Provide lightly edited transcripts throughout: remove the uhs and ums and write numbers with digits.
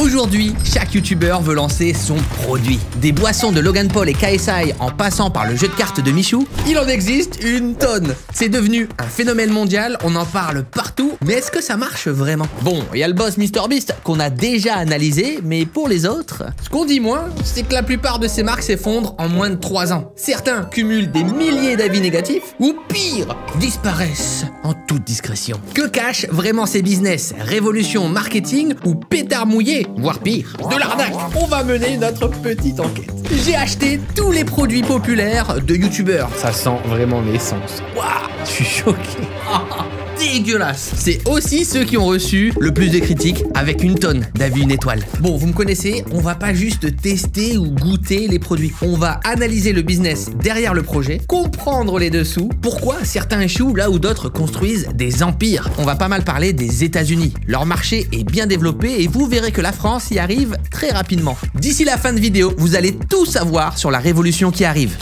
Aujourd'hui, chaque youtubeur veut lancer son produit. Des boissons de Logan Paul et KSI en passant par le jeu de cartes de Michou, il en existe une tonne. C'est devenu un phénomène mondial, on en parle partout, mais est-ce que ça marche vraiment? Bon, il y a le boss MrBeast qu'on a déjà analysé, mais pour les autres, ce qu'on dit moins, c'est que la plupart de ces marques s'effondrent en moins de 3 ans. Certains cumulent des milliers d'avis négatifs, ou pire, disparaissent en toute discrétion. Que cachent vraiment ces business? Révolution marketing ou pétard mouillé? Voire pire, de l'arnaque. On va mener notre petite enquête. J'ai acheté tous les produits populaires de youtubeurs. Ça sent vraiment l'essence. Waouh, je suis choqué. Dégueulasse. C'est aussi ceux qui ont reçu le plus de critiques avec une tonne d'avis une étoile. Bon, vous me connaissez, on va pas juste tester ou goûter les produits. On va analyser le business derrière le projet, comprendre les dessous, pourquoi certains échouent là où d'autres construisent des empires. On va pas mal parler des États-Unis. Leur marché est bien développé et vous verrez que la France y arrive très rapidement. D'ici la fin de vidéo, vous allez tout savoir sur la révolution qui arrive.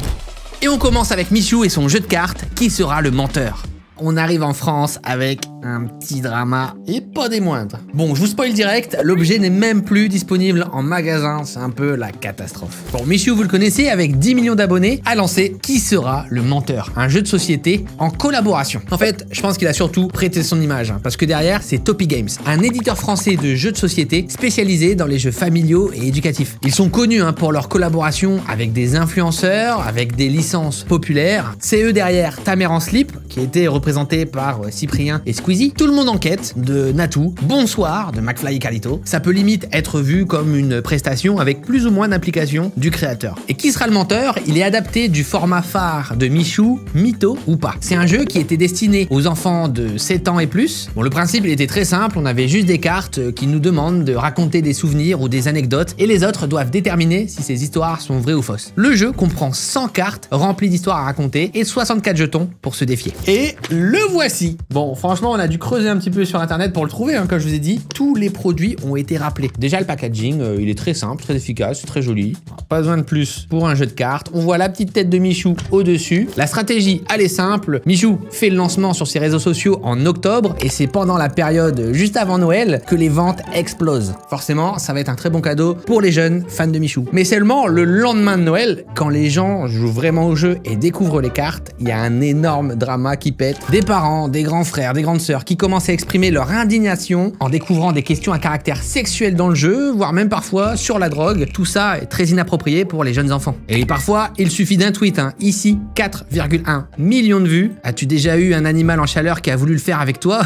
Et on commence avec Michou et son jeu de cartes, qui sera le menteur. On arrive en France avec un petit drama et pas des moindres. Bon, je vous spoil direct, l'objet n'est même plus disponible en magasin, c'est un peu la catastrophe. Bon, Michou, vous le connaissez, avec 10 millions d'abonnés, a lancé Qui sera le menteur? Un jeu de société en collaboration. En fait, je pense qu'il a surtout prêté son image, parce que derrière, c'est Topi Games, un éditeur français de jeux de société spécialisé dans les jeux familiaux et éducatifs. Ils sont connus pour leur collaboration avec des influenceurs, avec des licences populaires. C'est eux derrière Ta mère en slip, qui était représenté par Cyprien et Squeezie. Tout le monde en quête de Natou, Bonsoir de McFly et Carlito. Ça peut limite être vu comme une prestation avec plus ou moins d'implication du créateur. Et Qui sera le menteur? Il est adapté du format phare de Michou, Mytho ou pas. C'est un jeu qui était destiné aux enfants de 7 ans et plus. Bon, le principe il était très simple, on avait juste des cartes qui nous demandent de raconter des souvenirs ou des anecdotes et les autres doivent déterminer si ces histoires sont vraies ou fausses. Le jeu comprend 100 cartes remplies d'histoires à raconter et 64 jetons pour se défier. Et le voici. Bon, franchement, on a dû creuser un petit peu sur internet pour le trouver, comme je vous ai dit. Tous les produits ont été rappelés. Déjà, le packaging, il est très simple, très efficace, très joli. Pas besoin de plus pour un jeu de cartes. On voit la petite tête de Michou au-dessus. La stratégie, elle est simple. Michou fait le lancement sur ses réseaux sociaux en octobre et c'est pendant la période juste avant Noël que les ventes explosent. Forcément, ça va être un très bon cadeau pour les jeunes fans de Michou. Mais seulement le lendemain de Noël, quand les gens jouent vraiment au jeu et découvrent les cartes, il y a un énorme drama qui pète. Des parents, des grands frères, des grandes sœurs qui commencent à exprimer leur indignation en découvrant des questions à caractère sexuel dans le jeu, voire même parfois sur la drogue. Tout ça est très inapproprié pour les jeunes enfants. Et parfois, il suffit d'un tweet. Ici, 4,1 millions de vues. As-tu déjà eu un animal en chaleur qui a voulu le faire avec toi?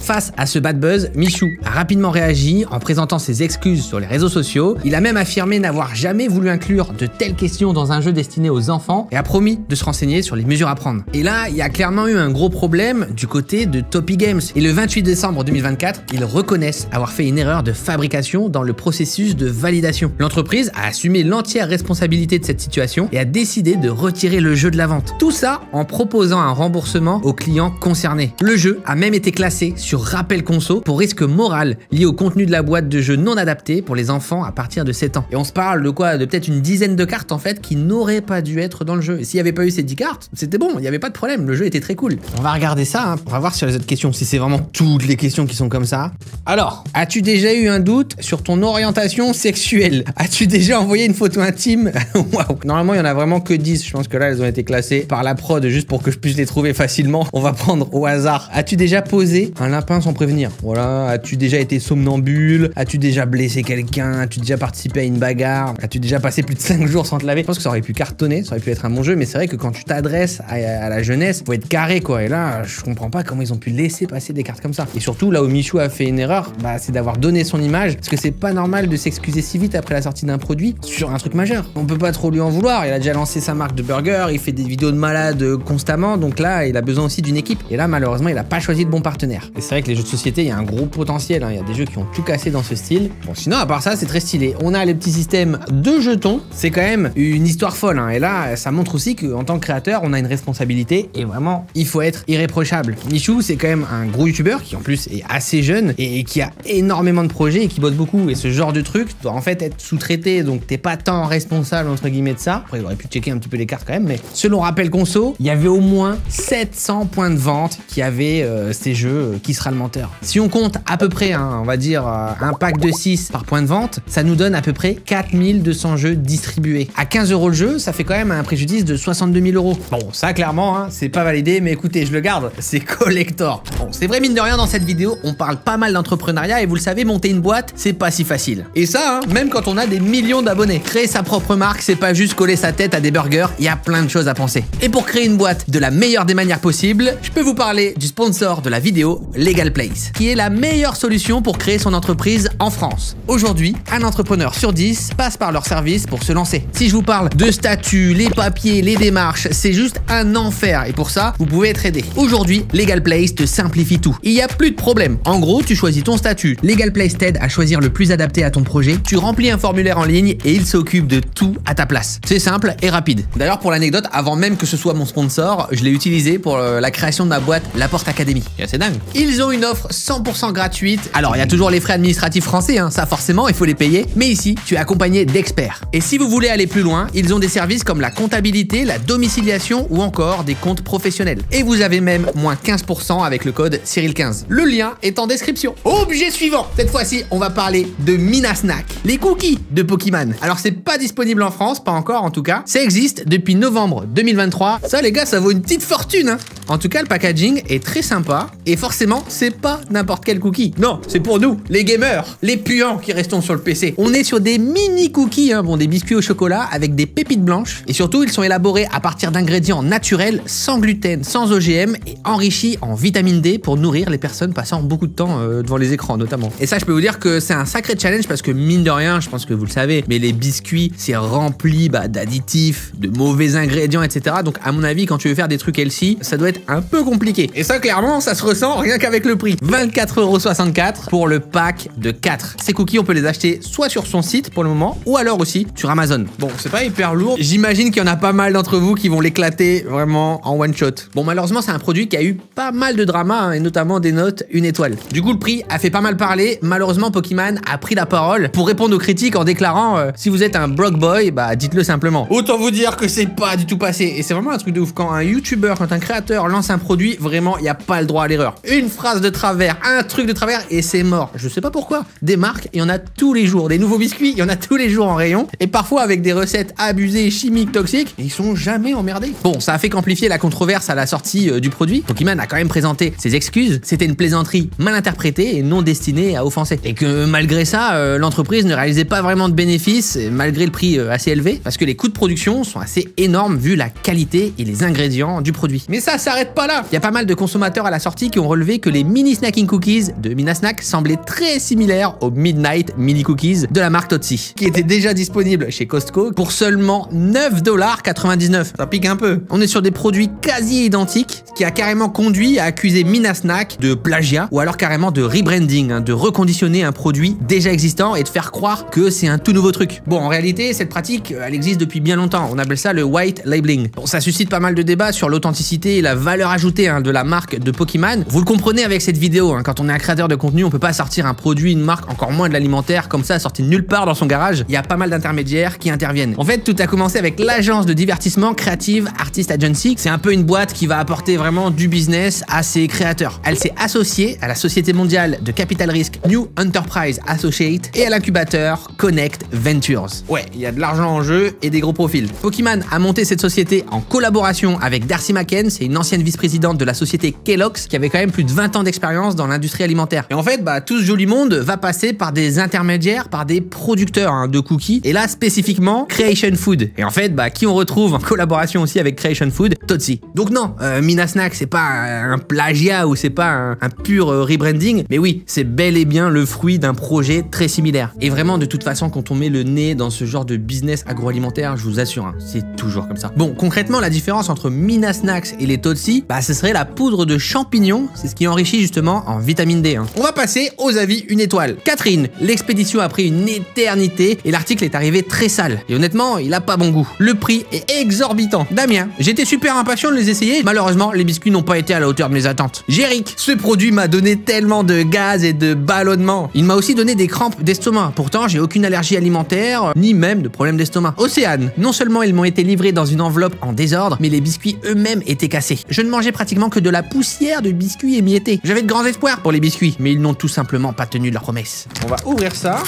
Face à ce bad buzz, Michou a rapidement réagi en présentant ses excuses sur les réseaux sociaux. Il a même affirmé n'avoir jamais voulu inclure de telles questions dans un jeu destiné aux enfants et a promis de se renseigner sur les mesures à prendre. Et là, il y a clairement eu un gros problème du côté de Topi Games. Et le 28 décembre 2024, ils reconnaissent avoir fait une erreur de fabrication dans le processus de validation. L'entreprise a assumé l'entière responsabilité de cette situation et a décidé de retirer le jeu de la vente. Tout ça en proposant un remboursement aux clients concernés. Le jeu a même été classé sur rappel conso pour risque moral lié au contenu de la boîte de jeu non adapté pour les enfants à partir de 7 ans. Et on se parle de quoi? De peut-être une dizaine de cartes en fait qui n'auraient pas dû être dans le jeu. Et s'il n'y avait pas eu ces 10 cartes, c'était bon, il n'y avait pas de problème, le jeu était très cool. On va regarder ça, on va voir sur les autres questions si c'est vraiment toutes les questions qui sont comme ça. Alors, as-tu déjà eu un doute sur ton orientation sexuelle? As-tu déjà envoyé une photo intime? Waouh. Normalement, il y en a vraiment que 10. Je pense que là, elles ont été classées par la prod juste pour que je puisse les trouver facilement. On va prendre au hasard. As-tu déjà posé un lapin sans prévenir? Voilà. As-tu déjà été somnambule? As-tu déjà blessé quelqu'un? As-tu déjà participé à une bagarre? As-tu déjà passé plus de 5 jours sans te laver? Je pense que ça aurait pu cartonner, ça aurait pu être un bon jeu, mais c'est vrai que quand tu t'adresses à la jeunesse, faut être carré quoi. Et là, je comprends pas comment ils ont pu laisser passer des cartes comme ça. Et surtout, là où Michou a fait une erreur, c'est d'avoir donné son image, parce que c'est pas normal de s'excuser si vite après la sortie d'un produit sur un truc majeur. On peut pas trop lui en vouloir. Il a déjà lancé sa marque de burger, il fait des vidéos de malade constamment, donc là, il a besoin aussi d'une équipe. Et là, malheureusement, il a pas choisi de bon partenaire. Et c'est vrai que les jeux de société, il y a un gros potentiel. Il y a des jeux qui ont tout cassé dans ce style. Bon, sinon, à part ça, c'est très stylé. On a les petits systèmes de jetons. C'est quand même une histoire folle. Et là, ça montre aussi qu'en tant que créateur, on a une responsabilité. Et vraiment, il faut être irréprochable. Michou, c'est quand même un gros youtubeur qui en plus est assez jeune et qui a énormément de projets et qui bosse beaucoup. Et ce genre de truc doit en fait être sous-traité, donc t'es pas tant responsable entre guillemets de ça. Après, il aurait pu checker un petit peu les cartes quand même, mais selon Rappel Conso, il y avait au moins 700 points de vente qui avaient ces jeux Qui sera le menteur. Si on compte à peu près, on va dire, un pack de 6 par point de vente, ça nous donne à peu près 4200 jeux distribués. À 15 € le jeu, ça fait quand même un préjudice de 62 000 €. Bon, ça clairement, c'est pas validé, mais écoutez, je le garde, c'est collector. Bon, c'est vrai, mine de rien, dans cette vidéo, on parle pas mal d'entrepreneuriat et vous le savez, monter une boîte, c'est pas si facile. Et ça, même quand on a des millions d'abonnés. Créer sa propre marque, c'est pas juste coller sa tête à des burgers, il y a plein de choses à penser. Et pour créer une boîte de la meilleure des manières possibles, je peux vous parler du sponsor de la vidéo, Legal Place, qui est la meilleure solution pour créer son entreprise en France. Aujourd'hui, un entrepreneur sur 10 passe par leur service pour se lancer. Si je vous parle de statuts, les papiers, les démarches, c'est juste un enfer et pour ça, vous pouvez être aidé. Aujourd'hui, Legal Place te simplifie tout. Il n'y a plus de problème. En gros, tu choisis ton statut. Legal Place t'aide à choisir le plus adapté à ton projet. Tu remplis un formulaire en ligne et il s'occupe de tout à ta place. C'est simple et rapide. D'ailleurs, pour l'anecdote, avant même que ce soit mon sponsor, je l'ai utilisé pour la création de ma boîte La Porte Academy. Et c'est dingue. Ils ont une offre 100% gratuite. Alors, il y a toujours les frais administratifs français, ça forcément, il faut les payer. Mais ici, tu es accompagné d'experts. Et si vous voulez aller plus loin, ils ont des services comme la comptabilité, la domiciliation ou encore des comptes professionnels. Et vous avez même moins 15% avec le code Cyril15. Le lien est en description. Objet suivant. Cette fois-ci, on va parler de Mina Snack, les cookies de Pokémon. Alors, c'est pas disponible en France, pas encore en tout cas. Ça existe depuis novembre 2023. Ça, les gars, ça vaut une petite fortune. En tout cas, le packaging est très sympa. Et forcément, c'est pas n'importe quel cookie. Non, c'est pour nous, les gamers, les puants qui restons sur le PC. On est sur des mini cookies, bon, des biscuits au chocolat avec des pépites blanches. Et surtout, ils sont élaborés à partir d'ingrédients naturels, sans gluten, sans OGM et enrichis en vitamine D pour nourrir les personnes passant beaucoup de temps devant les écrans notamment. Et ça, je peux vous dire que c'est un sacré challenge parce que mine de rien, je pense que vous le savez, mais les biscuits, c'est rempli d'additifs, de mauvais ingrédients, etc. Donc à mon avis, quand tu veux faire des trucs healthy, ça doit être un peu compliqué. Et ça, clairement, ça se ressent rien qu'avec le prix. 24,64 € pour le pack de 4. Ces cookies, on peut les acheter soit sur son site pour le moment, ou alors aussi sur Amazon. Bon, c'est pas hyper lourd. J'imagine qu'il y en a pas mal d'entre vous qui vont l'éclater vraiment en one shot. Bon, malheureusement, c'est un produit qui a eu pas mal de drama, et notamment des notes 1 étoile. Du coup, le prix a fait pas mal parler. Malheureusement, Pokémon a pris la parole pour répondre aux critiques en déclarant si vous êtes un broke boy, bah dites-le simplement. Autant vous dire que c'est pas du tout passé. Et c'est vraiment un truc de ouf. Quand un YouTuber, quand un créateur lance un produit, vraiment, il n'y a pas le droit à l'erreur. Une phrase de travers, un truc de travers et c'est mort. Je sais pas pourquoi. Des marques, il y en a tous les jours. Des nouveaux biscuits, il y en a tous les jours en rayon. Et parfois avec des recettes abusées, chimiques, toxiques. Et ils sont jamais emmerdés. Bon, ça a fait qu'amplifier la controverse à la sortie du produit. Pokémon a quand même présenté ses excuses. C'était une plaisanterie mal interprétée et non destinée à offenser. Et que malgré ça, l'entreprise ne réalisait pas vraiment de bénéfices, malgré le prix assez élevé, parce que les coûts de production sont assez énormes vu la qualité et les ingrédients du produit. Mais ça s'arrête pas là. Il y a pas mal de consommateurs à la sortie qui ont relevé que les mini snacking cookies de Mina Snack semblaient très similaires aux Midnight Mini Cookies de la marque Totsi, qui étaient déjà disponibles chez Costco pour seulement 9,99 $. Ça pique un peu. On est sur des produits quasi identiques, ce qui a carrément conduit à accuser Mina Snack de plagiat ou alors carrément de rebranding, de reconditionner un produit déjà existant et de faire croire que c'est un tout nouveau truc. Bon, en réalité, cette pratique, elle existe depuis bien longtemps. On appelle ça le white labeling. Bon, ça suscite pas mal de débats sur l'authenticité et la valeur ajoutée de la marque de Pokémon. Vous le comprenez avec cette vidéo, quand on est un créateur de contenu, on peut pas sortir un produit, une marque, encore moins de l'alimentaire, comme ça, sorti de nulle part dans son garage. Il y a pas mal d'intermédiaires qui interviennent. En fait, tout a commencé avec l'agence de divertissement Creative Artist Agency. C'est un peu une boîte qui va apporter vraiment du business à ses créateurs. Elle s'est associée à la société mondiale de capital risque New Enterprise Associate et à l'incubateur Connect Ventures. Ouais, il y a de l'argent en jeu et des gros profils. Pokémon a monté cette société en collaboration avec Darcy Macken, c'est une ancienne vice-présidente de la société Kellogg's qui avait quand même plus de 20 ans d'expérience dans l'industrie alimentaire. Et en fait, tout ce joli monde va passer par des intermédiaires, par des producteurs de cookies, et là spécifiquement Creation Food. Et en fait, qui on retrouve en collaboration aussi avec Creation Food, Totsi. Donc non, Mina Snack, c'est pas un plagiat ou c'est pas un pur rebranding, mais oui, c'est bel et bien le fruit d'un projet très similaire. Et vraiment, de toute façon, quand on met le nez dans ce genre de business agroalimentaire, je vous assure, c'est toujours comme ça. Bon, concrètement, la différence entre Mina Snacks et les Totsi, ci bah ce serait la poudre de champignons, c'est ce qui enrichit justement en vitamine D. On va passer aux avis 1 étoile. Catherine, l'expédition a pris une éternité et l'article est arrivé très sale. Et honnêtement, il a pas bon goût. Le prix est exorbitant. Damien, j'étais super impatient de les essayer. Malheureusement, les biscuits n'ont pas été à la hauteur de mes attentes. Jéric, ce produit m'a donné tellement de gaz et de ballonnement. Il m'a aussi donné des crampes d'estomac. Pourtant, j'ai aucune allergie alimentaire, ni même de problème d'estomac. Océane, non seulement ils m'ont été livrés dans une enveloppe en désordre, mais les biscuits eux-mêmes étaient cassés. Je ne mangeais pratiquement que de la poussière de biscuits émiettés. J'avais de grands espoirs pour les biscuits, mais ils n'ont tout simplement pas tenu leur promesse. On va ouvrir ça.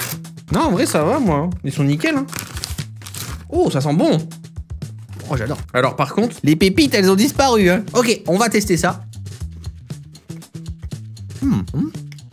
Non, en vrai, ça va, moi. Ils sont nickel, hein. Oh, ça sent bon. Oh, j'adore. Alors, par contre, les pépites, elles ont disparu, hein. Ok, on va tester ça.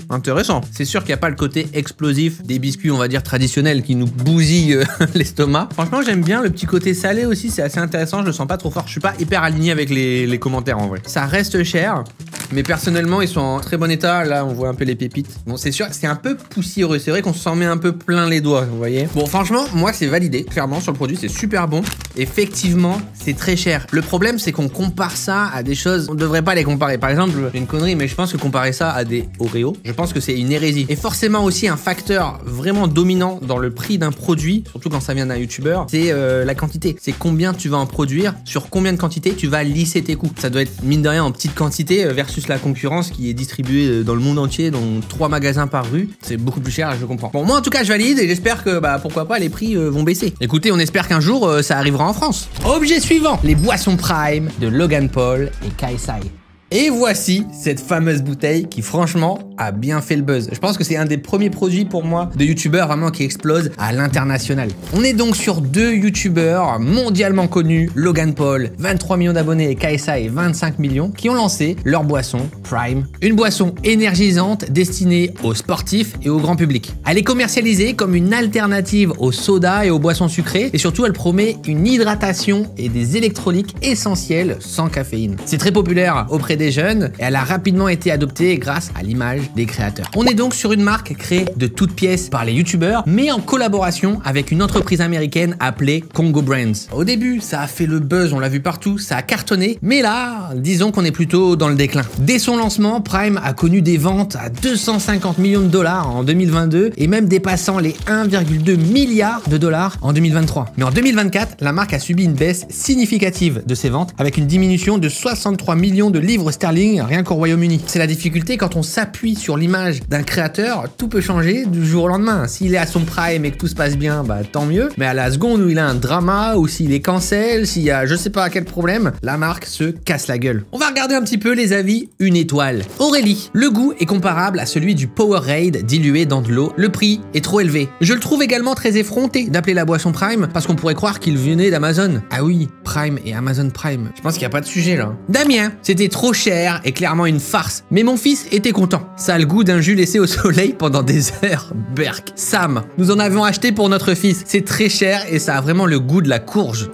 Intéressant. C'est sûr qu'il n'y a pas le côté explosif des biscuits, on va dire, traditionnels qui nous bousillent l'estomac. Franchement, j'aime bien le petit côté salé aussi, c'est assez intéressant, je le sens pas trop fort. Je suis pas hyper aligné avec les commentaires en vrai. Ça reste cher, mais personnellement, ils sont en très bon état. Là, on voit un peu les pépites. Bon, c'est sûr, c'est un peu poussiéreux. C'est vrai qu'on s'en met un peu plein les doigts, vous voyez. Bon, franchement, moi, c'est validé. Clairement, sur le produit, c'est super bon. Effectivement, c'est très cher. Le problème, c'est qu'on compare ça à des choses, on ne devrait pas les comparer. Par exemple, j'ai une connerie, mais je pense que comparer ça à des Oreos, je pense que c'est une hérésie. Et forcément aussi un facteur vraiment dominant dans le prix d'un produit, surtout quand ça vient d'un youtubeur, c'est la quantité. C'est combien tu vas en produire, sur combien de quantité tu vas lisser tes coûts. Ça doit être mine de rien en petite quantité versus la concurrence qui est distribuée dans le monde entier, dans 3 magasins par rue. C'est beaucoup plus cher, je comprends. Bon, moi en tout cas je valide et j'espère que bah pourquoi pas les prix vont baisser. Écoutez, on espère qu'un jour ça arrivera en France. Objet suivant, les boissons Prime de Logan Paul et KSI. Et voici cette fameuse bouteille qui franchement a bien fait le buzz. Je pense que c'est un des premiers produits pour moi de youtubeurs vraiment qui explose à l'international. On est donc sur 2 youtubeurs mondialement connus, Logan Paul, 23 millions d'abonnés et KSI 25 millions, qui ont lancé leur boisson Prime. Une boisson énergisante destinée aux sportifs et au grand public. Elle est commercialisée comme une alternative aux sodas et aux boissons sucrées et surtout elle promet une hydratation et des électrolytes essentiels sans caféine. C'est très populaire auprès des jeunes et elle a rapidement été adoptée grâce à l'image des créateurs. On est donc sur une marque créée de toutes pièces par les youtubeurs mais en collaboration avec une entreprise américaine appelée Congo Brands. Au début ça a fait le buzz, on l'a vu partout, ça a cartonné, mais là disons qu'on est plutôt dans le déclin. Dès son lancement, Prime a connu des ventes à 250 millions de dollars en 2022 et même dépassant les 1,2 milliard de dollars en 2023. Mais en 2024, la marque a subi une baisse significative de ses ventes avec une diminution de 63 millions de livres sterling rien qu'au Royaume-Uni. C'est la difficulté quand on s'appuie sur l'image d'un créateur, tout peut changer du jour au lendemain. S'il est à son prime et que tout se passe bien, bah tant mieux. Mais à la seconde où il a un drama ou s'il est cancel, s'il y a je sais pas quel problème, la marque se casse la gueule. On va regarder un petit peu les avis 1 étoile. Aurélie, le goût est comparable à celui du Powerade dilué dans de l'eau. Le prix est trop élevé. Je le trouve également très effronté d'appeler la boisson Prime parce qu'on pourrait croire qu'il venait d'Amazon. Ah oui, Prime et Amazon Prime. Je pense qu'il n'y a pas de sujet là. Damien, c'était trop cher et clairement une farce. Mais mon fils était content. Ça a le goût d'un jus laissé au soleil pendant des heures. Berk. Sam, nous en avons acheté pour notre fils. C'est très cher et ça a vraiment le goût de la courge.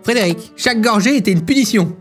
Frédéric, chaque gorgée était une punition.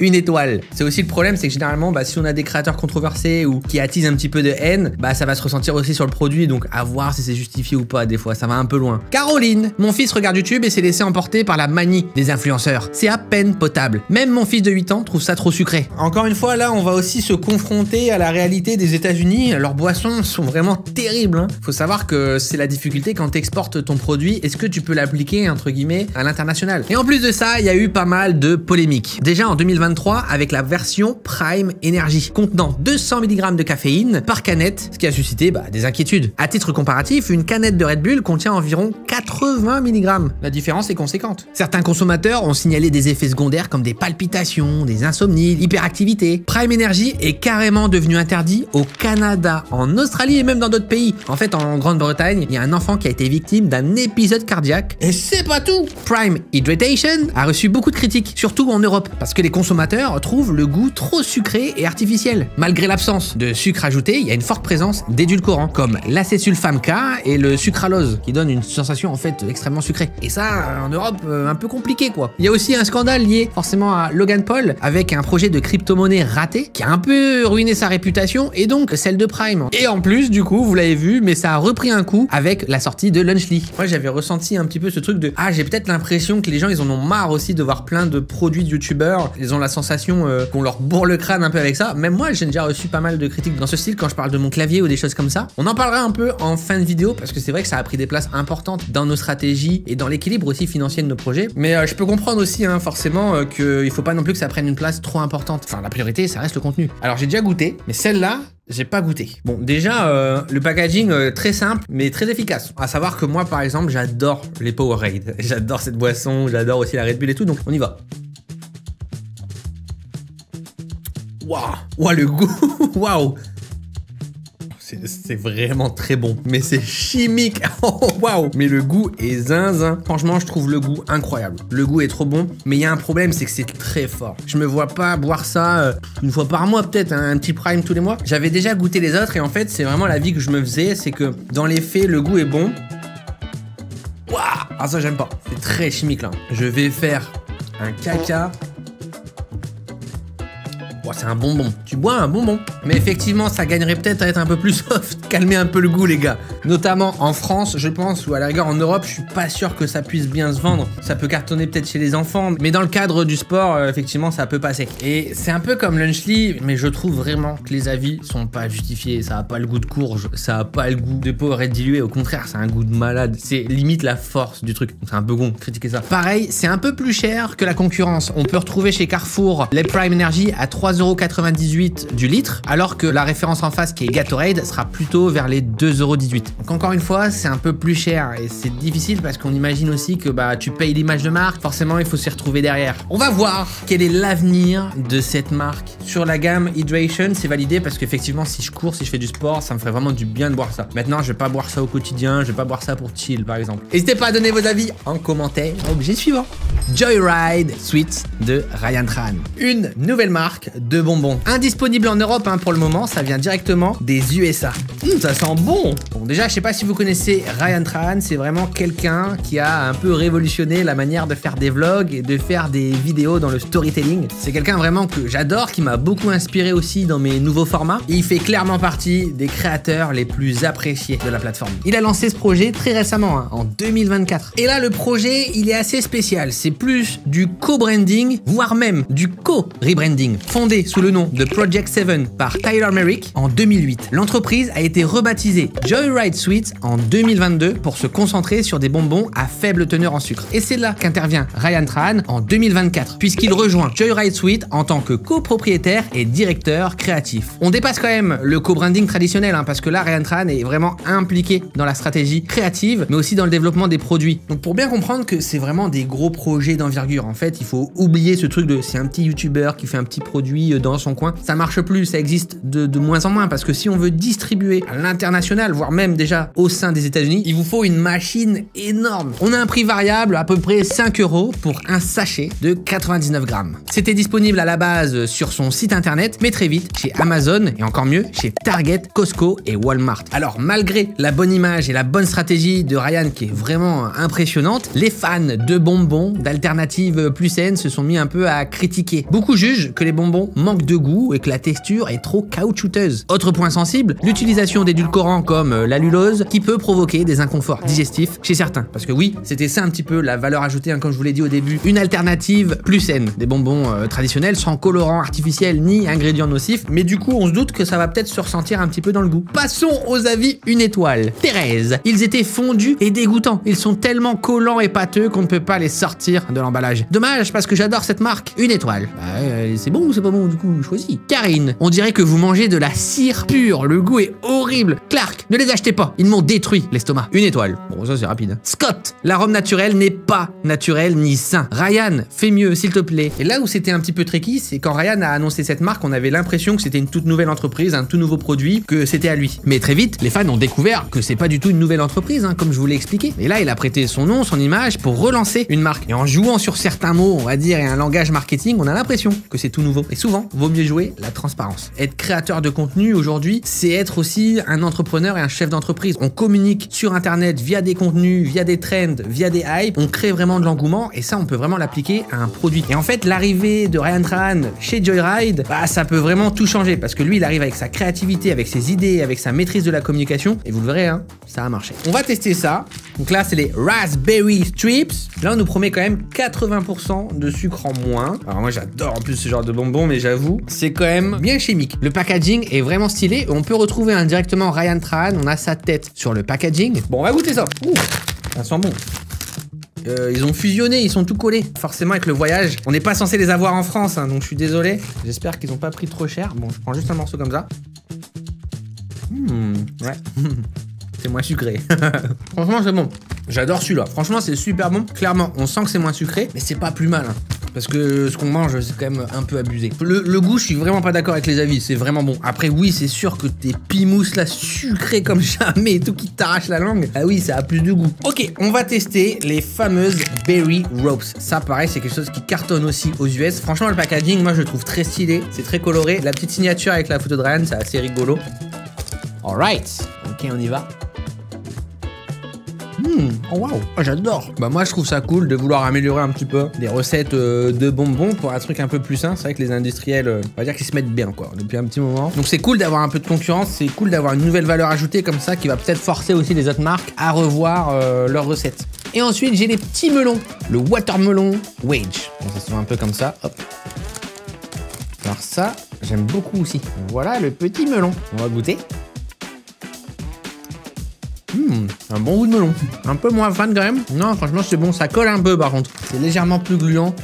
1 étoile. C'est aussi le problème, c'est que généralement, bah, si on a des créateurs controversés ou qui attisent un petit peu de haine, bah ça va se ressentir aussi sur le produit. Donc à voir si c'est justifié ou pas. Des fois, ça va un peu loin. Caroline, mon fils regarde YouTube et s'est laissé emporter par la manie des influenceurs. C'est à peine potable. Même mon fils de 8 ans trouve ça trop sucré. Encore une fois, là, on va aussi se confronter à la réalité des États-Unis. Leurs boissons sont vraiment terribles. Hein. Faut savoir que c'est la difficulté quand tu exportes ton produit. Est-ce que tu peux l'appliquer, entre guillemets, à l'international? Et en plus de ça, il y a eu pas mal de polémiques. Déjà en 2023, avec la version Prime Energy, contenant 200 mg de caféine par canette, ce qui a suscité des inquiétudes. À titre comparatif, une canette de Red Bull contient environ 80 mg. La différence est conséquente. Certains consommateurs ont signalé des effets secondaires comme des palpitations, des insomnies, l'hyperactivité. Prime Energy est carrément devenu interdit au Canada, en Australie et même dans d'autres pays. En fait, en Grande-Bretagne, il y a un enfant qui a été victime d'un épisode cardiaque. Et c'est pas tout! Prime Hydration a reçu beaucoup de critiques, surtout en Europe, parce que les consommateurs trouvent le goût trop sucré et artificiel. Malgré l'absence de sucre ajouté, il y a une forte présence d'édulcorants, comme l'acésulfame K et le sucralose, qui donne une sensation réputation en fait extrêmement sucrée. Et ça, en Europe, un peu compliqué quoi. Il y a aussi un scandale lié forcément à Logan Paul avec un projet de crypto-monnaie raté qui a un peu ruiné sa réputation et donc celle de Prime. Et en plus, du coup, vous l'avez vu, mais ça a repris un coup avec la sortie de Launchly. Moi, j'avais ressenti un petit peu ce truc de j'ai peut-être l'impression que les gens ils en ont marre aussi de voir plein de produits de youtubeurs. Ils ont la sensation qu'on leur bourre le crâne un peu avec ça. Même moi, j'ai déjà reçu pas mal de critiques dans ce style quand je parle de mon clavier ou des choses comme ça. On en parlera un peu en fin de vidéo parce que c'est vrai que ça a pris des places importantes dans nos stratégies et dans l'équilibre aussi financier de nos projets. Mais je peux comprendre aussi forcément qu'il faut pas non plus que ça prenne une place trop importante. Enfin, la priorité, ça reste le contenu. Alors, j'ai déjà goûté, mais celle-là, j'ai pas goûté. Bon, déjà, le packaging très simple, mais très efficace. À savoir que moi, par exemple, j'adore les Powerade. J'adore cette boisson, j'adore aussi la Red Bull et tout, donc on y va. Waouh, le goût, waouh. C'est vraiment très bon, mais c'est chimique. Waouh, mais le goût est zinzin. Franchement, je trouve le goût incroyable. Le goût est trop bon, mais il y a un problème, c'est que c'est très fort. Je me vois pas boire ça une fois par mois peut-être, un petit Prime tous les mois. J'avais déjà goûté les autres et en fait, c'est vraiment l'avis que je me faisais, c'est que dans les faits, le goût est bon. Waouh, ça j'aime pas. C'est très chimique là. Je vais faire un caca. C'est un bonbon. Tu bois un bonbon. Mais effectivement, ça gagnerait peut-être à être un peu plus soft. Calmer un peu le goût, les gars. Notamment en France, je pense, ou à la rigueur en Europe, je suis pas sûr que ça puisse bien se vendre. Ça peut cartonner peut-être chez les enfants. Mais dans le cadre du sport, effectivement, ça peut passer. Et c'est un peu comme Launchly, mais je trouve vraiment que les avis sont pas justifiés. Ça a pas le goût de courge. Ça a pas le goût de Powerade dilué. Au contraire, ça a un goût de malade. C'est limite la force du truc. C'est un peu con de critiquer ça. Pareil, c'est un peu plus cher que la concurrence. On peut retrouver chez Carrefour les Prime Energy à 3,98 € du litre, alors que la référence en face qui est Gatorade sera plutôt vers les 2,18 €. Donc encore une fois, c'est un peu plus cher et c'est difficile parce qu'on imagine aussi que tu payes l'image de marque, forcément il faut s'y retrouver derrière. On va voir quel est l'avenir de cette marque. Sur la gamme Hydration, c'est validé parce qu'effectivement si je cours, si je fais du sport, ça me ferait vraiment du bien de boire ça. Maintenant, je vais pas boire ça au quotidien, je vais pas boire ça pour chill par exemple. N'hésitez pas à donner vos avis en commentaire. Objet suivant. Joyride Sweets de Ryan Tran. Une nouvelle marque de bonbons. Indisponible en Europe pour le moment, ça vient directement des USA. Ça sent bon. Bon, déjà, je sais pas si vous connaissez Ryan Tran, c'est vraiment quelqu'un qui a un peu révolutionné la manière de faire des vlogs et de faire des vidéos dans le storytelling. C'est quelqu'un vraiment que j'adore, qui m'a beaucoup inspiré aussi dans mes nouveaux formats. Et il fait clairement partie des créateurs les plus appréciés de la plateforme. Il a lancé ce projet très récemment, en 2024. Et là, le projet, il est assez spécial. C'est plus du co-branding, voire même du co-rebranding. Fondé sous le nom de Project 7 par Tyler Merrick en 2008. L'entreprise a été rebaptisée Joyride Sweets en 2022 pour se concentrer sur des bonbons à faible teneur en sucre. Et c'est là qu'intervient Ryan Tran en 2024, puisqu'il rejoint Joyride Sweets en tant que copropriétaire et directeur créatif. On dépasse quand même le co-branding traditionnel, parce que là, Ryan Tran est vraiment impliqué dans la stratégie créative, mais aussi dans le développement des produits. Donc pour bien comprendre que c'est vraiment des gros projets d'envergure, en fait, il faut oublier ce truc de c'est un petit youtubeur qui fait un petit produit dans son coin. Ça marche plus, ça existe de moins en moins, parce que si on veut distribuer à l'international, voire même déjà au sein des États-Unis, il vous faut une machine énorme. On a un prix variable, à peu près 5 € pour un sachet de 99 grammes. C'était disponible à la base sur son site internet, mais très vite chez Amazon et encore mieux chez Target, Costco et Walmart. Alors malgré la bonne image et la bonne stratégie de Ryan qui est vraiment impressionnante, les fans de bonbons, d'alternatives plus saines se sont mis un peu à critiquer. Beaucoup jugent que les bonbons manquent de goût et que la texture est trop caoutchouteuse. Autre point sensible, l'utilisation d'édulcorants comme la lulose qui peut provoquer des inconforts digestifs chez certains. Parce que oui, c'était ça un petit peu la valeur ajoutée, comme je vous l'ai dit au début, une alternative plus saine. Des bonbons traditionnels sans colorant artificiel ni ingrédients nocifs, mais du coup on se doute que ça va peut-être se ressentir un petit peu dans le goût. Passons aux avis 1 étoile. Thérèse, ils étaient fondus et dégoûtants. Ils sont tellement collants et pâteux qu'on ne peut pas les sortir de l'emballage. Dommage parce que j'adore cette marque. 1 étoile. C'est bon ou c'est pas bon du coup, choisis. Karine, on dirait que vous mangez de la cire pure. Le goût est horrible. Clark, ne les achetez pas. Ils m'ont détruit l'estomac. 1 étoile. Bon, ça c'est rapide. Scott, l'arôme naturel n'est pas naturel ni sain. Ryan, fais mieux s'il te plaît. Et là où c'était un petit peu tricky, c'est quand Ryan a annoncé cette marque, on avait l'impression que c'était une toute nouvelle entreprise, un tout nouveau produit, que c'était à lui. Mais très vite, les fans ont découvert que c'est pas du tout une nouvelle entreprise, comme je vous l'ai expliqué. Et là, il a prêté son nom, son image pour relancer une marque. Et en jouant sur certains mots, on va dire, et un langage marketing, on a l'impression que c'est tout nouveau. Et souvent, vaut mieux jouer la transparence. Être créateur de contenu aujourd'hui, c'est être aussi un entrepreneur et un chef d'entreprise. On communique sur Internet via des contenus, via des trends, via des hypes. On crée vraiment de l'engouement et ça, on peut vraiment l'appliquer à un produit. Et en fait, l'arrivée de Ryan Trahan chez Joyride, bah, ça peut vraiment tout changer parce que lui, il arrive avec sa créativité, avec ses idées, avec sa maîtrise de la communication. Et vous le verrez, hein, ça a marché. On va tester ça. Donc là, c'est les Raspberry Strips. Là, on nous promet quand même 80% de sucre en moins. Alors moi, j'adore en plus ce genre de bonbons, mais j'avoue, c'est quand même bien chimique. Le packaging est vraiment stylé. On peut retrouver indirectement Ryan Trahan. On a sa tête sur le packaging. Bon, on va goûter ça. Ouh, ça sent bon. Ils ont fusionné, ils sont tout collés. Forcément, avec le voyage, on n'est pas censé les avoir en France, hein, donc je suis désolé. J'espère qu'ils n'ont pas pris trop cher. Bon, je prends juste un morceau comme ça. Ouais. C'est moins sucré. Franchement, c'est bon. J'adore celui-là. Franchement, c'est super bon. Clairement, on sent que c'est moins sucré, mais c'est pas plus mal. Hein. Parce que ce qu'on mange, c'est quand même un peu abusé. Le goût, je suis vraiment pas d'accord avec les avis. C'est vraiment bon. Après, oui, c'est sûr que tes pimousses là, sucrées comme jamais et tout qui t'arrache la langue. Ah oui, ça a plus de goût. Ok, on va tester les fameuses Berry Ropes. Ça, pareil, c'est quelque chose qui cartonne aussi aux US. Franchement, le packaging, moi, je le trouve très stylé. C'est très coloré. La petite signature avec la photo de Ryan, c'est assez rigolo. Alright. Ok, on y va. Oh waouh, j'adore. Bah moi je trouve ça cool de vouloir améliorer un petit peu les recettes de bonbons pour un truc un peu plus sain. C'est vrai que les industriels, on va dire qu'ils se mettent bien quoi depuis un petit moment. Donc c'est cool d'avoir un peu de concurrence, c'est cool d'avoir une nouvelle valeur ajoutée comme ça qui va peut-être forcer aussi les autres marques à revoir leurs recettes. Et ensuite j'ai les petits melons, le watermelon wedge. Donc ça se fait un peu comme ça, hop. Alors ça, j'aime beaucoup aussi. Voilà le petit melon. On va goûter. Un bon goût de melon. Un peu moins fan quand même. Non, franchement, c'est bon. Ça colle un peu par contre. C'est légèrement plus gluant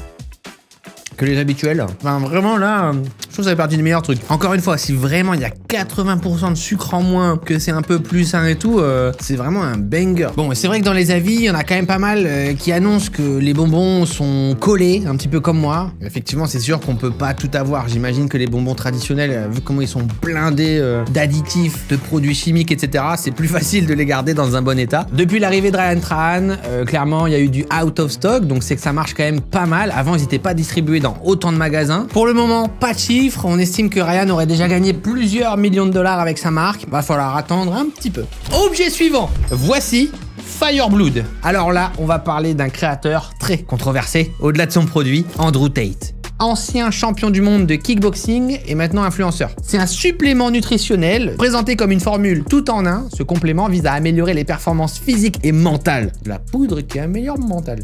que les habituels. Enfin, vraiment là, je trouve que ça fait partie des meilleurs trucs. Encore une fois, si vraiment il y a 80% de sucre en moins, que c'est un peu plus sain et tout, c'est vraiment un banger. Bon, c'est vrai que dans les avis, il y en a quand même pas mal qui annoncent que les bonbons sont collés, un petit peu comme moi. Effectivement, c'est sûr qu'on peut pas tout avoir. J'imagine que les bonbons traditionnels, vu comment ils sont blindés d'additifs, de produits chimiques, etc., c'est plus facile de les garder dans un bon état. Depuis l'arrivée de Ryan Trahan, clairement, il y a eu du out of stock, donc c'est que ça marche quand même pas mal. Avant, ils n'étaient pas distribués dans autant de magasins. Pour le moment, pas de chiffres. On estime que Ryan aurait déjà gagné plusieurs millions de dollars avec sa marque. Va falloir attendre un petit peu. Objet suivant. Voici Fireblood. Alors là, on va parler d'un créateur très controversé. Au-delà de son produit, Andrew Tate. Ancien champion du monde de kickboxing et maintenant influenceur. C'est un supplément nutritionnel présenté comme une formule tout en un. Ce complément vise à améliorer les performances physiques et mentales. De la poudre qui améliore le mental.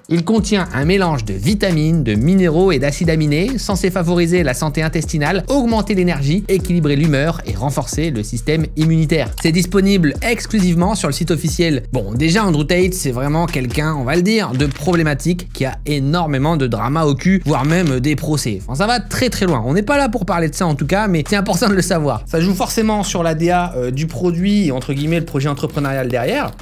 Il contient un mélange de vitamines, de minéraux et d'acides aminés censés favoriser la santé intestinale, augmenter l'énergie, équilibrer l'humeur et renforcer le système immunitaire. C'est disponible exclusivement sur le site officiel. Bon, déjà Andrew Tate, c'est vraiment quelqu'un, on va le dire, de problématique qui a énormément de drama au cul, voire même des procès. Enfin, ça va très très loin. On n'est pas là pour parler de ça en tout cas, mais c'est important de le savoir. Ça joue forcément sur la DA du produit et entre guillemets le projet entrepreneurial derrière.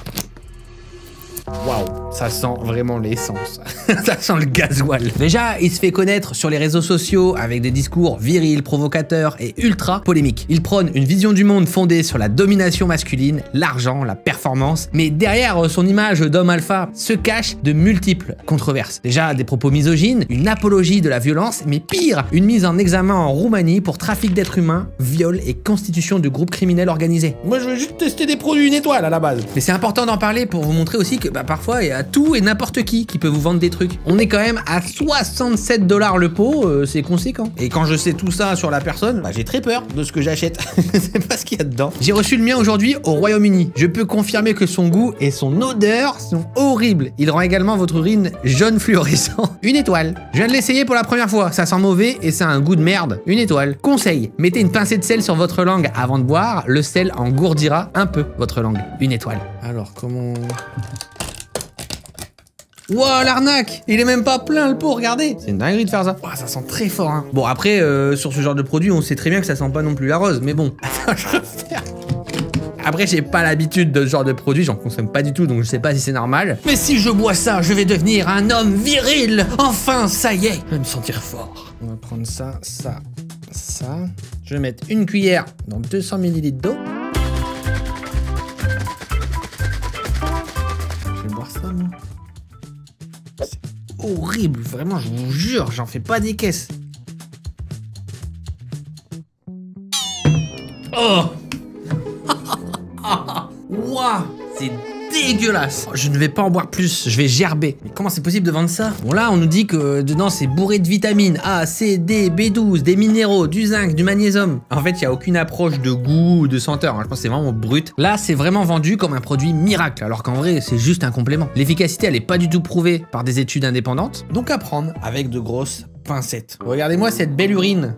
Waouh, ça sent vraiment l'essence. Ça sent le gasoil. Déjà, il se fait connaître sur les réseaux sociaux avec des discours virils, provocateurs et ultra polémiques. Il prône une vision du monde fondée sur la domination masculine, l'argent, la performance. Mais derrière son image d'homme alpha se cachent de multiples controverses. Déjà, des propos misogynes, une apologie de la violence, mais pire, une mise en examen en Roumanie pour trafic d'êtres humains, viol et constitution de groupes criminels organisés. Moi, je veux juste tester des produits une étoile à la base. Mais c'est important d'en parler pour vous montrer aussi que parfois, il y a tout et n'importe qui peut vous vendre des trucs. On est quand même à 67 $ le pot, c'est conséquent. Et quand je sais tout ça sur la personne, j'ai très peur de ce que j'achète. Je sais pas ce qu'il y a dedans. J'ai reçu le mien aujourd'hui au Royaume-Uni. Je peux confirmer que son goût et son odeur sont horribles. Il rend également votre urine jaune fluorescent. Une étoile. Je viens de l'essayer pour la première fois. Ça sent mauvais et ça a un goût de merde. Une étoile. Conseil. Mettez une pincée de sel sur votre langue avant de boire. Le sel engourdira un peu votre langue. Une étoile. Alors, comment... Wow, l'arnaque! Il est même pas plein le pot, regardez! C'est une dinguerie de faire ça. Wow, ça sent très fort, hein. Bon, après, sur ce genre de produit, on sait très bien que ça sent pas non plus la rose, mais bon. Attends, je refaire. Après, j'ai pas l'habitude de ce genre de produit, j'en consomme pas du tout, donc je sais pas si c'est normal. Mais si je bois ça, je vais devenir un homme viril! Enfin, ça y est! Je vais me sentir fort. On va prendre ça, ça, ça. Je vais mettre une cuillère dans 200 ml d'eau. Je vais boire ça, moi. C'est horrible. Vraiment, je vous jure, j'en fais pas des caisses. Oh. Waouh, c'est dégueulasse. Je ne vais pas en boire plus, je vais gerber. Mais comment c'est possible de vendre ça? Bon là, on nous dit que dedans c'est bourré de vitamines A, C, D, B12, des minéraux, du zinc, du magnésium. En fait, il n'y a aucune approche de goût ou de senteur. Je pense que c'est vraiment brut. Là, c'est vraiment vendu comme un produit miracle, alors qu'en vrai, c'est juste un complément. L'efficacité, elle n'est pas du tout prouvée par des études indépendantes. Donc à prendre avec de grosses pincettes. Regardez-moi cette belle urine.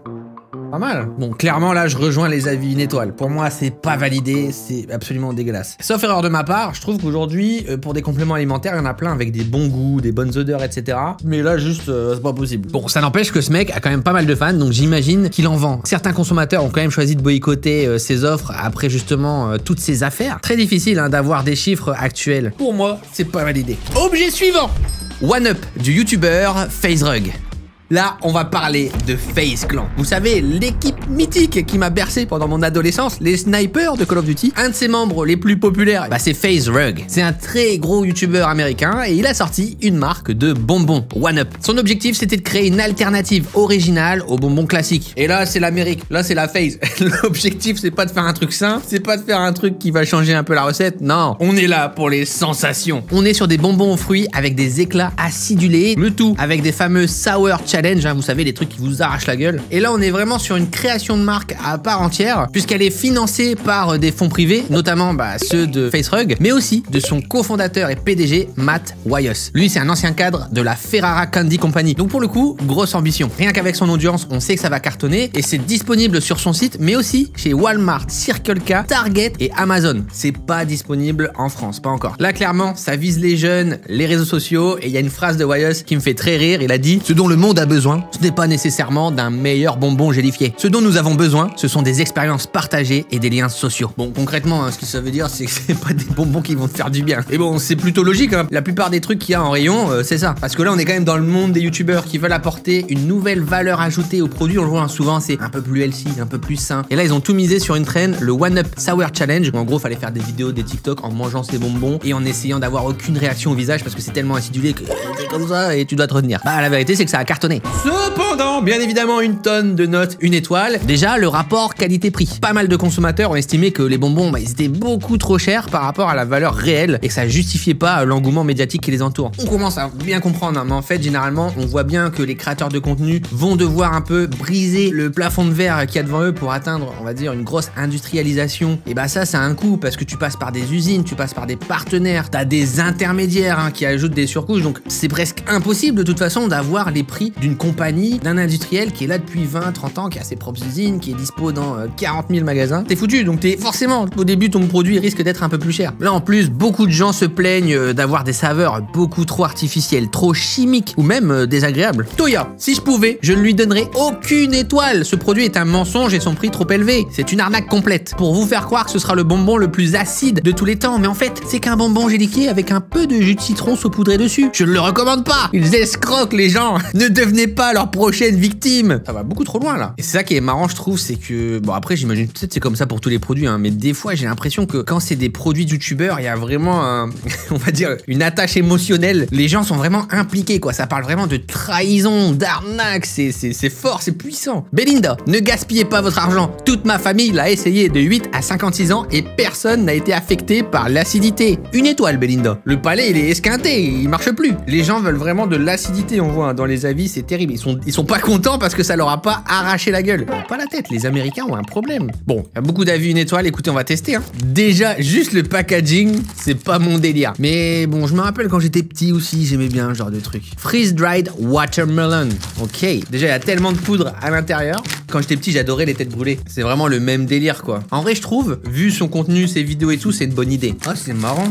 Pas mal. Bon, clairement, là, je rejoins les avis une étoile. Pour moi, c'est pas validé, c'est absolument dégueulasse. Sauf erreur de ma part, je trouve qu'aujourd'hui, pour des compléments alimentaires, il y en a plein avec des bons goûts, des bonnes odeurs, etc. Mais là, juste, c'est pas possible. Bon, ça n'empêche que ce mec a quand même pas mal de fans, donc j'imagine qu'il en vend. Certains consommateurs ont quand même choisi de boycotter ses offres après justement toutes ces affaires. Très difficile hein, d'avoir des chiffres actuels. Pour moi, c'est pas validé. Objet suivant. One Up du youtubeur FaZe. Là, on va parler de FaZe Clan. Vous savez, l'équipe mythique qui m'a bercé pendant mon adolescence, les snipers de Call of Duty. Un de ses membres les plus populaires, bah, c'est FaZe. C'est un très gros youtubeur américain et il a sorti une marque de bonbons, One Up. Son objectif, c'était de créer une alternative originale aux bonbons classiques. Et là, c'est l'Amérique, là, c'est la FaZe. L'objectif, c'est pas de faire un truc sain, c'est pas de faire un truc qui va changer un peu la recette. Non, on est là pour les sensations. On est sur des bonbons aux fruits avec des éclats acidulés, le tout avec des fameux Sour Challenge, hein, vous savez, les trucs qui vous arrachent la gueule. Et là, on est vraiment sur une création de marque à part entière, puisqu'elle est financée par des fonds privés, notamment bah, ceux de FaZe, mais aussi de son cofondateur et PDG, Matt Wyos. Lui, c'est un ancien cadre de la Ferrara Candy Company. Donc pour le coup, grosse ambition. Rien qu'avec son audience, on sait que ça va cartonner, et c'est disponible sur son site, mais aussi chez Walmart, Circle K, Target et Amazon. C'est pas disponible en France, pas encore. Là, clairement, ça vise les jeunes, les réseaux sociaux, et il y a une phrase de Wyos qui me fait très rire. Il a dit « Ce dont le monde a besoin, ce n'est pas nécessairement d'un meilleur bonbon gélifié. Ce dont nous avons besoin, ce sont des expériences partagées et des liens sociaux. » Bon, concrètement, hein, ce que ça veut dire, c'est que c'est pas des bonbons qui vont te faire du bien. Et bon, c'est plutôt logique, hein. La plupart des trucs qu'il y a en rayon, c'est ça. Parce que là, on est quand même dans le monde des youtubeurs qui veulent apporter une nouvelle valeur ajoutée aux produits. On le voit hein, souvent, c'est un peu plus healthy, un peu plus sain. Et là, ils ont tout misé sur une trend, le One Up Sour Challenge. En gros, fallait faire des vidéos, des TikTok en mangeant ces bonbons et en essayant d'avoir aucune réaction au visage parce que c'est tellement acidulé que c'est comme ça et tu dois te retenir. Bah, la vérité, c'est que ça a cartonné. Cependant, bien évidemment, une tonne de notes, une étoile. Déjà, le rapport qualité-prix. Pas mal de consommateurs ont estimé que les bonbons, bah, ils étaient beaucoup trop chers par rapport à la valeur réelle et que ça justifiait pas l'engouement médiatique qui les entoure. On commence à bien comprendre, hein, mais en fait, généralement, on voit bien que les créateurs de contenu vont devoir un peu briser le plafond de verre qu'il y a devant eux pour atteindre, on va dire, une grosse industrialisation. Et bah ça, c'est un coût parce que tu passes par des usines, tu passes par des partenaires, t'as des intermédiaires hein, qui ajoutent des surcouches, donc c'est presque impossible de toute façon d'avoir les prix d'une compagnie, d'un industriel qui est là depuis 20-30 ans, qui a ses propres usines, qui est dispo dans 40 000 magasins. T'es foutu, donc t'es forcément, au début, ton produit risque d'être un peu plus cher. Là, en plus, beaucoup de gens se plaignent d'avoir des saveurs beaucoup trop artificielles, trop chimiques ou même désagréables. Toya, si je pouvais, je ne lui donnerais aucune étoile. Ce produit est un mensonge et son prix trop élevé. C'est une arnaque complète. Pour vous faire croire que ce sera le bonbon le plus acide de tous les temps, mais en fait, c'est qu'un bonbon gélifié avec un peu de jus de citron saupoudré dessus. Je ne le recommande pas. Ils escroquent les gens. Ne devenez pas leur prochaine victime. Ça va beaucoup trop loin là. Et c'est ça qui est marrant, je trouve, c'est que bon après j'imagine peut-être c'est comme ça pour tous les produits, hein, mais des fois j'ai l'impression que quand c'est des produits de youtubeurs, il y a vraiment un, on va dire une attache émotionnelle. Les gens sont vraiment impliqués quoi. Ça parle vraiment de trahison, d'arnaque. C'est fort, c'est puissant. Belinda, ne gaspillez pas votre argent. Toute ma famille l'a essayé de 8 à 56 ans et personne n'a été affecté par l'acidité. Une étoile, Belinda. Le palais il est esquinté, il marche plus. Les gens veulent vraiment de l'acidité, on voit hein, dans les avis, c'est terrible. Ils sont pas contents parce que ça leur a pas arraché la gueule. Pas la tête, les Américains ont un problème. Bon, il y a beaucoup d'avis une étoile, écoutez, on va tester. Hein. Déjà, juste le packaging, c'est pas mon délire. Mais bon, je me rappelle quand j'étais petit aussi, j'aimais bien ce genre de truc. Freeze-dried watermelon. Ok, déjà, il y a tellement de poudre à l'intérieur. Quand j'étais petit, j'adorais les têtes brûlées. C'est vraiment le même délire, quoi. En vrai, je trouve, vu son contenu, ses vidéos et tout, c'est une bonne idée. Ah, c'est marrant.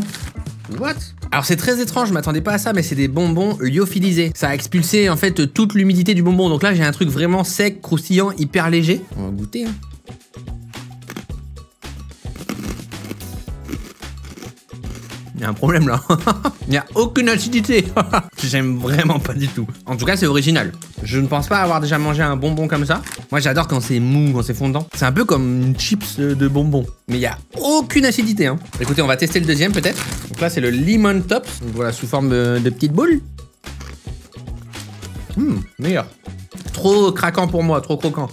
What? Alors c'est très étrange, je m'attendais pas à ça, mais c'est des bonbons lyophilisés. Ça a expulsé en fait toute l'humidité du bonbon. Donc là j'ai un truc vraiment sec, croustillant, hyper léger. On va goûter. Hein. Il y a un problème là. Il n'y a aucune acidité. J'aime vraiment pas du tout. En tout cas, c'est original. Je ne pense pas avoir déjà mangé un bonbon comme ça. Moi, j'adore quand c'est mou, quand c'est fondant. C'est un peu comme une chips de bonbons. Mais il n'y a aucune acidité. Hein. Écoutez, on va tester le deuxième peut-être. Donc là, c'est le Lemon Tops. Donc voilà, sous forme de petites boules. Meilleur. Trop craquant pour moi, trop croquant.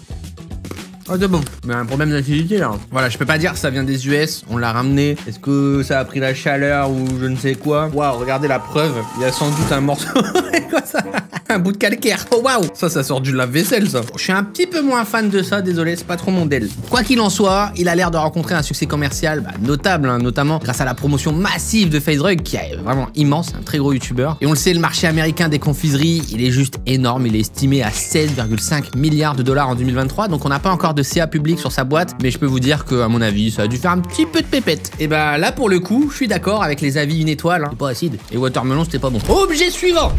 Oh, c'est bon. Mais un problème d'acidité là. Voilà, je peux pas dire que ça vient des US, on l'a ramené. Est-ce que ça a pris la chaleur ou je ne sais quoi? Waouh, regardez la preuve. Il y a sans doute un morceau. Quoi ça? Un bout de calcaire. Oh waouh. Ça sort du lave-vaisselle ça. Je suis un petit peu moins fan de ça, désolé, c'est pas trop mon del. Quoi qu'il en soit, il a l'air de rencontrer un succès commercial notable, hein, notamment grâce à la promotion massive de FaceRug qui est vraiment immense, un très gros youtubeur. Et on le sait, le marché américain des confiseries, il est juste énorme. Il est estimé à 16,5 milliards de dollars en 2023. Donc on n'a pas encore de CA public sur sa boîte, mais je peux vous dire que à mon avis ça a dû faire un petit peu de pépette. Et bah là pour le coup je suis d'accord avec les avis 1 étoile, hein. C'est pas acide. Et watermelon c'était pas bon. Objet suivant.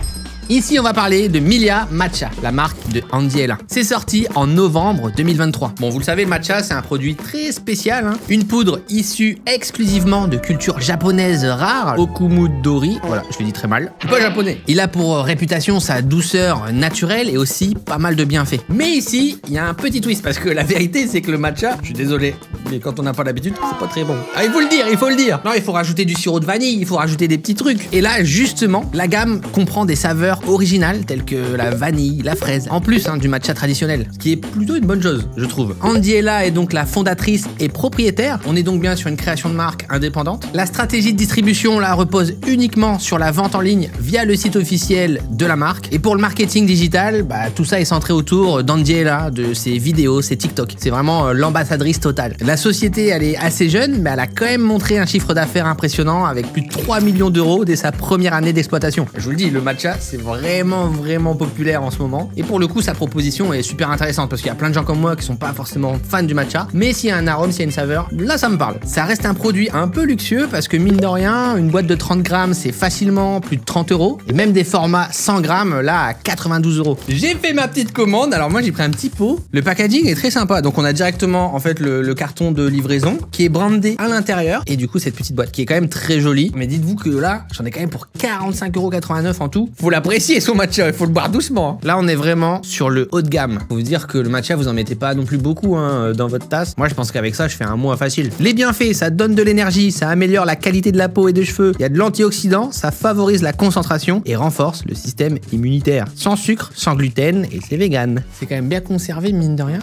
Ici, on va parler de Milia Matcha, la marque de Andy Ella. C'est sorti en novembre 2023. Bon, vous le savez, matcha, c'est un produit très spécial, hein. Une poudre issue exclusivement de culture japonaise rare, Okumudori. Voilà, je le dis très mal. Pas japonais. Il a pour réputation sa douceur naturelle et aussi pas mal de bienfaits. Mais ici, il y a un petit twist parce que la vérité, c'est que le matcha, je suis désolé, mais quand on n'a pas l'habitude, c'est pas très bon. Ah, il faut le dire, il faut le dire. Non, il faut rajouter du sirop de vanille, il faut rajouter des petits trucs. Et là, justement, la gamme comprend des saveurs originales telles que la vanille, la fraise, en plus du matcha traditionnel, ce qui est plutôt une bonne chose, je trouve. Andy Ella est donc la fondatrice et propriétaire. On est donc bien sur une création de marque indépendante. La stratégie de distribution là repose uniquement sur la vente en ligne via le site officiel de la marque. Et pour le marketing digital, tout ça est centré autour d'Andy Ella, de ses vidéos, ses TikTok. C'est vraiment l'ambassadrice totale. La société, elle est assez jeune, mais elle a quand même montré un chiffre d'affaires impressionnant avec plus de 3 millions d'euros dès sa première année d'exploitation. Je vous le dis, le matcha, c'est vraiment populaire en ce moment. Et pour le coup, sa proposition est super intéressante parce qu'il y a plein de gens comme moi qui sont pas forcément fans du matcha. Mais s'il y a un arôme, s'il y a une saveur, là, ça me parle. Ça reste un produit un peu luxueux parce que mine de rien, une boîte de 30 grammes, c'est facilement plus de 30 euros. Et même des formats 100 grammes, là, à 92 euros. J'ai fait ma petite commande. Alors moi, j'ai pris un petit pot. Le packaging est très sympa. Donc on a directement, en fait, le carton de livraison qui est brandé à l'intérieur. Et du coup, cette petite boîte qui est quand même très jolie. Mais dites-vous que là, j'en ai quand même pour 45,89 € en tout. Faut l'apprécier son matcha, il faut le boire doucement. Là, on est vraiment sur le haut de gamme. Faut vous dire que le matcha, vous en mettez pas non plus beaucoup dans votre tasse. Moi, je pense qu'avec ça, je fais un mois facile. Les bienfaits, ça donne de l'énergie, ça améliore la qualité de la peau et des cheveux. Il y a de l'antioxydant, ça favorise la concentration et renforce le système immunitaire. Sans sucre, sans gluten et c'est vegan. C'est quand même bien conservé, mine de rien.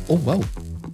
Oh, waouh.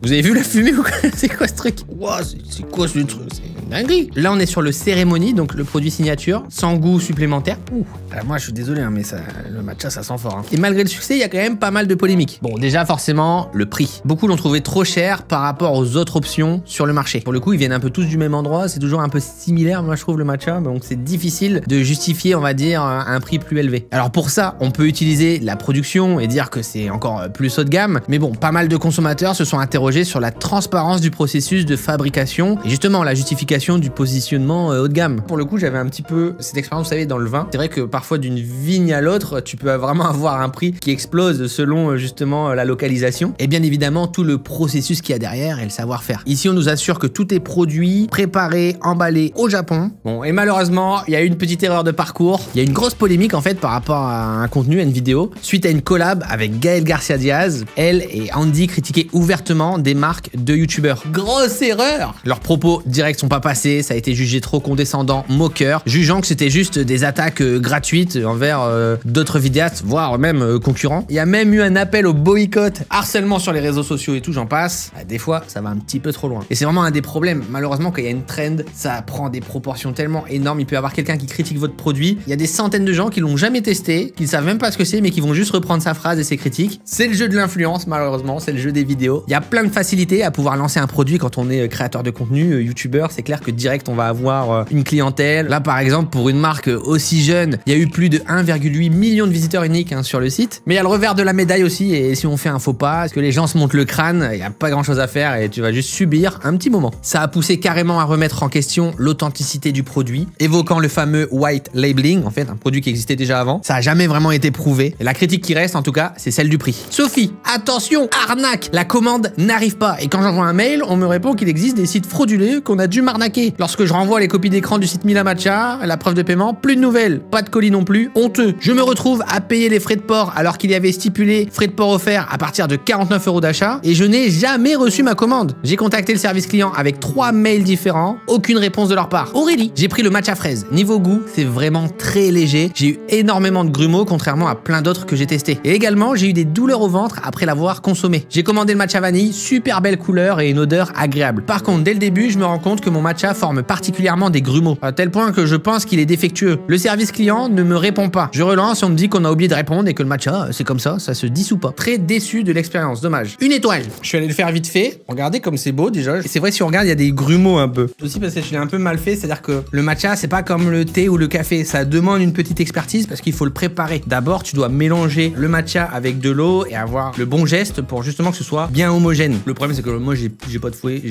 Vous avez vu la fumée ou quoi? C'est quoi ce truc? Wow, c'est quoi ce truc? C'est une dinguerie. Là, on est sur le cérémonie, donc le produit signature, sans goût supplémentaire. Ouh. Alors moi, je suis désolé, mais ça, le matcha, ça sent fort. Hein. Et malgré le succès, il y a quand même pas mal de polémiques. Bon, déjà, forcément, le prix. Beaucoup l'ont trouvé trop cher par rapport aux autres options sur le marché. Pour le coup, ils viennent un peu tous du même endroit. C'est toujours un peu similaire, moi, je trouve, le matcha. Donc, c'est difficile de justifier, on va dire, un prix plus élevé. Alors, pour ça, on peut utiliser la production et dire que c'est encore plus haut de gamme. Mais bon, pas mal de consommateurs se sont interrogés sur la transparence du processus de fabrication et justement la justification du positionnement haut de gamme. Pour le coup, j'avais un petit peu cette expérience, vous savez, dans le vin. C'est vrai que parfois d'une vigne à l'autre, tu peux vraiment avoir un prix qui explose selon justement la localisation et bien évidemment tout le processus qu'il y a derrière et le savoir-faire. Ici, on nous assure que tout est produit, préparé, emballé au Japon. Bon, et malheureusement, il y a eu une petite erreur de parcours. Il y a une grosse polémique en fait par rapport à un contenu, à une vidéo, suite à une collab avec Gaël Garcia Diaz. Elle et Andy critiquaient ouvertement des marques de youtubeurs. Grosse erreur! Leurs propos directs sont pas passés, ça a été jugé trop condescendant, moqueur, jugeant que c'était juste des attaques gratuites envers d'autres vidéastes, voire même concurrents. Il y a même eu un appel au boycott, harcèlement sur les réseaux sociaux et tout, j'en passe. Des fois, ça va un petit peu trop loin. Et c'est vraiment un des problèmes. Malheureusement, quand il y a une trend, ça prend des proportions tellement énormes. Il peut y avoir quelqu'un qui critique votre produit. Il y a des centaines de gens qui l'ont jamais testé, qui ne savent même pas ce que c'est, mais qui vont juste reprendre sa phrase et ses critiques. C'est le jeu de l'influence, malheureusement. C'est le jeu des vidéos. Il y a plein de facilité à pouvoir lancer un produit quand on est créateur de contenu, youtubeur. C'est clair que direct on va avoir une clientèle. Là par exemple pour une marque aussi jeune, il y a eu plus de 1,8 million de visiteurs uniques sur le site. Mais il y a le revers de la médaille aussi et si on fait un faux pas, est-ce que les gens se montent le crâne, il n'y a pas grand chose à faire et tu vas juste subir un petit moment. Ça a poussé carrément à remettre en question l'authenticité du produit, évoquant le fameux white labeling, en fait un produit qui existait déjà avant. Ça a jamais vraiment été prouvé. Et la critique qui reste en tout cas, c'est celle du prix. Sophie, attention, arnaque, la commande n'arrive pas. Et quand j'envoie un mail, on me répond qu'il existe des sites frauduleux qu'on a dû m'arnaquer. claqué. Lorsque je renvoie les copies d'écran du site Mila Matcha, la preuve de paiement, plus de nouvelles, pas de colis non plus, honteux. Je me retrouve à payer les frais de port alors qu'il y avait stipulé frais de port offerts à partir de 49 € d'achat et je n'ai jamais reçu ma commande. J'ai contacté le service client avec 3 mails différents, aucune réponse de leur part. Aurélie, j'ai pris le matcha fraise. Niveau goût, c'est vraiment très léger. J'ai eu énormément de grumeaux contrairement à plein d'autres que j'ai testés. Et également, j'ai eu des douleurs au ventre après l'avoir consommé. J'ai commandé le matcha vanille, super belle couleur et une odeur agréable. Par contre, dès le début, je me rends compte que mon matcha forme particulièrement des grumeaux, à tel point que je pense qu'il est défectueux. Le service client ne me répond pas. Je relance, on me dit qu'on a oublié de répondre et que le matcha, c'est comme ça se dissout pas. Très déçu de l'expérience, dommage. Une étoile. Je suis allé le faire vite fait. Regardez comme c'est beau déjà. Et c'est vrai, si on regarde, il y a des grumeaux un peu. Aussi parce que je l'ai un peu mal fait, c'est-à-dire que le matcha, c'est pas comme le thé ou le café. Ça demande une petite expertise parce qu'il faut le préparer. D'abord, tu dois mélanger le matcha avec de l'eau et avoir le bon geste pour justement que ce soit bien homogène. Le problème, c'est que moi, j'ai pas de fouet,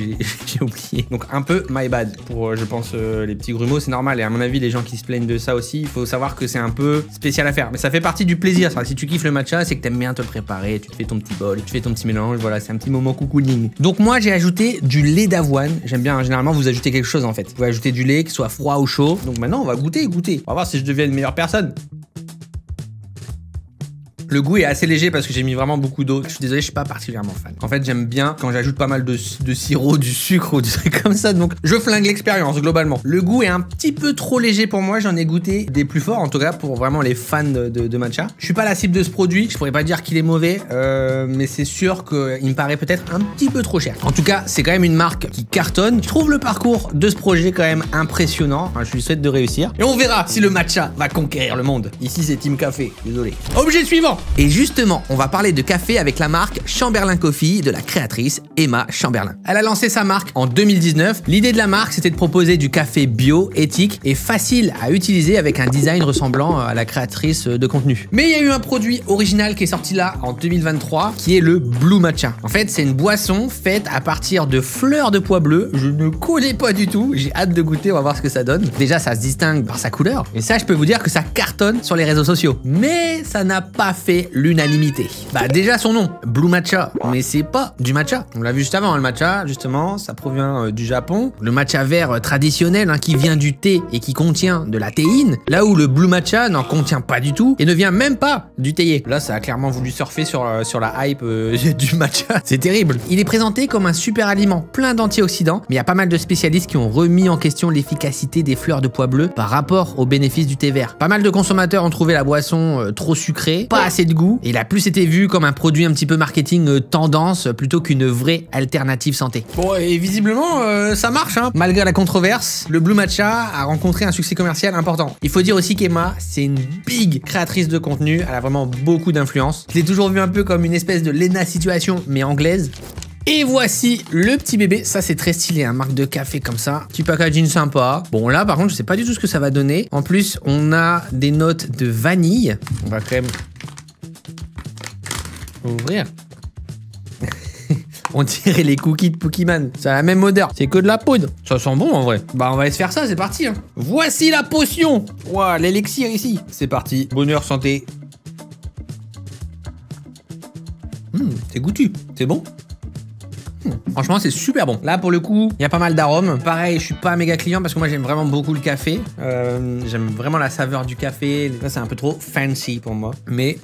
j'ai oublié. Donc un peu my bad pour, je pense, les petits grumeaux, c'est normal. Et à mon avis, les gens qui se plaignent de ça aussi, il faut savoir que c'est un peu spécial à faire. Mais ça fait partie du plaisir. Ça. Si tu kiffes le matcha, c'est que t'aimes bien te le préparer. Tu te fais ton petit bol, tu fais ton petit mélange. Voilà, c'est un petit moment cocooning. Donc moi, j'ai ajouté du lait d'avoine. J'aime bien, généralement, vous ajoutez quelque chose en fait. Vous pouvez ajouter du lait, qu'il soit froid ou chaud. Donc maintenant, on va goûter. On va voir si je deviens une meilleure personne. Le goût est assez léger parce que j'ai mis vraiment beaucoup d'eau. Je suis désolé, je suis pas particulièrement fan. En fait, j'aime bien quand j'ajoute pas mal de sirop, du sucre ou des trucs comme ça. Donc, je flingue l'expérience globalement. Le goût est un petit peu trop léger pour moi. J'en ai goûté des plus forts, en tout cas pour vraiment les fans de matcha. Je suis pas la cible de ce produit. Je pourrais pas dire qu'il est mauvais, mais c'est sûr qu'il me paraît peut-être un petit peu trop cher. En tout cas, c'est quand même une marque qui cartonne. Je trouve le parcours de ce projet quand même impressionnant. Enfin, je lui souhaite de réussir. Et on verra si le matcha va conquérir le monde. Ici, c'est Team Café. Désolé. Objet suivant. Et justement, on va parler de café avec la marque Chamberlain Coffee de la créatrice Emma Chamberlain. Elle a lancé sa marque en 2019. L'idée de la marque, c'était de proposer du café bio, éthique et facile à utiliser avec un design ressemblant à la créatrice de contenu. Mais il y a eu un produit original qui est sorti là en 2023 qui est le Blue Matcha. En fait, c'est une boisson faite à partir de fleurs de pois bleus. Je ne connais pas du tout. J'ai hâte de goûter, on va voir ce que ça donne. Déjà, ça se distingue par sa couleur. Et ça, je peux vous dire que ça cartonne sur les réseaux sociaux. Mais ça n'a pas fait l'unanimité. Bah déjà son nom, Blue Matcha, mais c'est pas du matcha. On l'a vu juste avant, le matcha, justement, ça provient du Japon. Le matcha vert traditionnel qui vient du thé et qui contient de la théine, là où le Blue Matcha n'en contient pas du tout et ne vient même pas du théier. Là, ça a clairement voulu surfer sur la hype du matcha. C'est terrible. Il est présenté comme un super aliment plein d'antioxydants, mais il y a pas mal de spécialistes qui ont remis en question l'efficacité des fleurs de pois bleus par rapport aux bénéfices du thé vert. Pas mal de consommateurs ont trouvé la boisson trop sucrée, pas assez de goût, et il a plus été vu comme un produit un petit peu marketing tendance plutôt qu'une vraie alternative santé. Bon, et visiblement, ça marche, hein. Malgré la controverse, le Blue Matcha a rencontré un succès commercial important. Il faut dire aussi qu'Emma, c'est une big créatrice de contenu, elle a vraiment beaucoup d'influence. Je l'ai toujours vu un peu comme une espèce de Lena Situation, mais anglaise. Et voici le petit bébé, ça c'est très stylé, un marque de café comme ça, petit packaging sympa. Bon là par contre je sais pas du tout ce que ça va donner. En plus on a des notes de vanille, on va quand même ouvrir. On dirait les cookies de Pokémon. Ça a la même odeur. C'est que de la poudre. Ça sent bon en vrai. Bah on va se faire ça, c'est parti. Hein. Voici la potion. Ouah, l'élixir ici. C'est parti. Bonheur, santé. C'est goûtu. C'est bon. Franchement, c'est super bon. Là, pour le coup, il y a pas mal d'arômes. Pareil, je suis pas un méga client parce que moi, j'aime vraiment beaucoup le café. J'aime vraiment la saveur du café. Là, c'est un peu trop fancy pour moi. Mais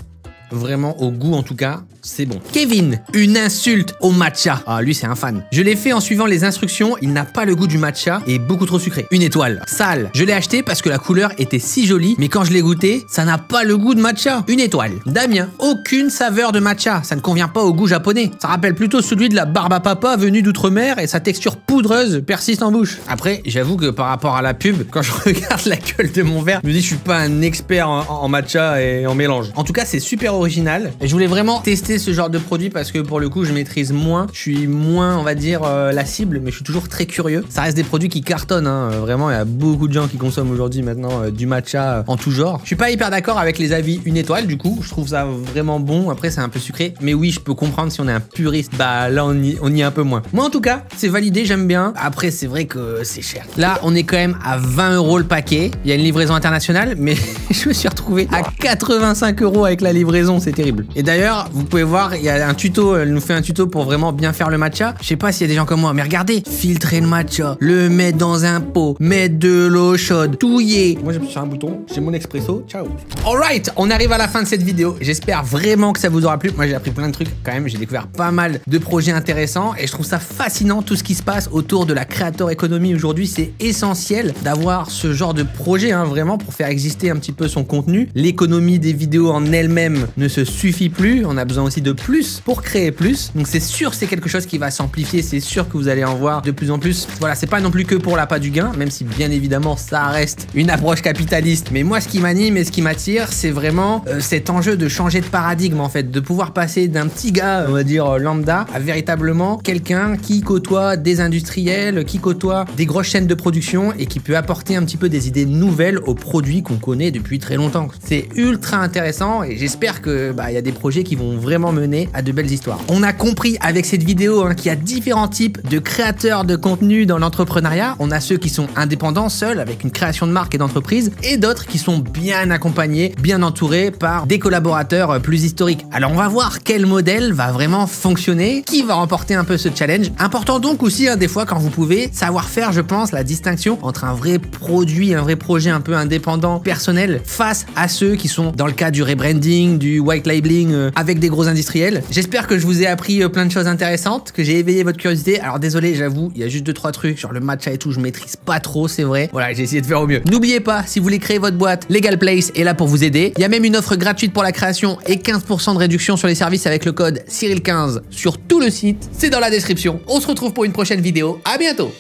vraiment, au goût en tout cas, c'est bon. Kevin, une insulte au matcha. Ah, lui, c'est un fan. Je l'ai fait en suivant les instructions. Il n'a pas le goût du matcha et beaucoup trop sucré. Une étoile. Sale. Je l'ai acheté parce que la couleur était si jolie, mais quand je l'ai goûté, ça n'a pas le goût de matcha. Une étoile. Damien, aucune saveur de matcha. Ça ne convient pas au goût japonais. Ça rappelle plutôt celui de la barbe à papa venue d'outre-mer et sa texture poudreuse persiste en bouche. Après, j'avoue que par rapport à la pub, quand je regarde la gueule de mon verre, je me dis je suis pas un expert en matcha et en mélange. En tout cas, c'est super original. Et je voulais vraiment tester ce genre de produit parce que pour le coup, je maîtrise moins. Je suis moins, on va dire, la cible, mais je suis toujours très curieux. Ça reste des produits qui cartonnent. Hein. Vraiment, il y a beaucoup de gens qui consomment aujourd'hui maintenant du matcha en tout genre. Je suis pas hyper d'accord avec les avis une étoile du coup. Je trouve ça vraiment bon. Après, c'est un peu sucré. Mais oui, je peux comprendre si on est un puriste. Bah là, on y est un peu moins. Moi, en tout cas, c'est validé. J'aime bien. Après, c'est vrai que c'est cher. Là, on est quand même à 20 € le paquet. Il y a une livraison internationale, mais je me suis retrouvé à 85 € avec la livraison. raison, c'est terrible. Et d'ailleurs, vous pouvez voir, il y a un tuto, elle nous fait un tuto pour vraiment bien faire le matcha. Je sais pas s'il y a des gens comme moi, mais regardez, filtrer le matcha, le mettre dans un pot, mettre de l'eau chaude, touiller. Moi j'appuie sur un bouton, j'ai mon expresso, ciao. Alright, on arrive à la fin de cette vidéo. J'espère vraiment que ça vous aura plu. Moi j'ai appris plein de trucs quand même, j'ai découvert pas mal de projets intéressants et je trouve ça fascinant tout ce qui se passe autour de la creator economy aujourd'hui. C'est essentiel d'avoir ce genre de projet, hein, vraiment pour faire exister un petit peu son contenu. L'économie des vidéos en elle-même ne se suffit plus, on a besoin aussi de plus pour créer plus. Donc c'est sûr, c'est quelque chose qui va s'amplifier, c'est sûr que vous allez en voir de plus en plus. Voilà, c'est pas non plus que pour l'appât du gain, même si bien évidemment ça reste une approche capitaliste. Mais moi ce qui m'anime et ce qui m'attire, c'est vraiment cet enjeu de changer de paradigme en fait, de pouvoir passer d'un petit gars, on va dire lambda, à véritablement quelqu'un qui côtoie des industriels, qui côtoie des grosses chaînes de production et qui peut apporter un petit peu des idées nouvelles aux produits qu'on connaît depuis très longtemps. C'est ultra intéressant et j'espère que il y a des projets qui vont vraiment mener à de belles histoires. On a compris avec cette vidéo qu'il y a différents types de créateurs de contenu dans l'entrepreneuriat. On a ceux qui sont indépendants, seuls, avec une création de marque et d'entreprise, et d'autres qui sont bien accompagnés, bien entourés par des collaborateurs plus historiques. Alors on va voir quel modèle va vraiment fonctionner, qui va remporter un peu ce challenge. Important donc aussi, des fois quand vous pouvez, savoir faire, je pense, la distinction entre un vrai produit, un vrai projet un peu indépendant, personnel, face à ceux qui sont dans le cas du rebranding, du white labeling avec des gros industriels. J'espère que je vous ai appris plein de choses intéressantes, que j'ai éveillé votre curiosité. Alors désolé, j'avoue, il y a juste 2-3 trucs sur le matcha et tout, je maîtrise pas trop, c'est vrai. Voilà, j'ai essayé de faire au mieux. N'oubliez pas, si vous voulez créer votre boîte, Legal Place est là pour vous aider. Il y a même une offre gratuite pour la création et 15% de réduction sur les services avec le code Cyril15 sur tout le site. C'est dans la description. On se retrouve pour une prochaine vidéo. À bientôt.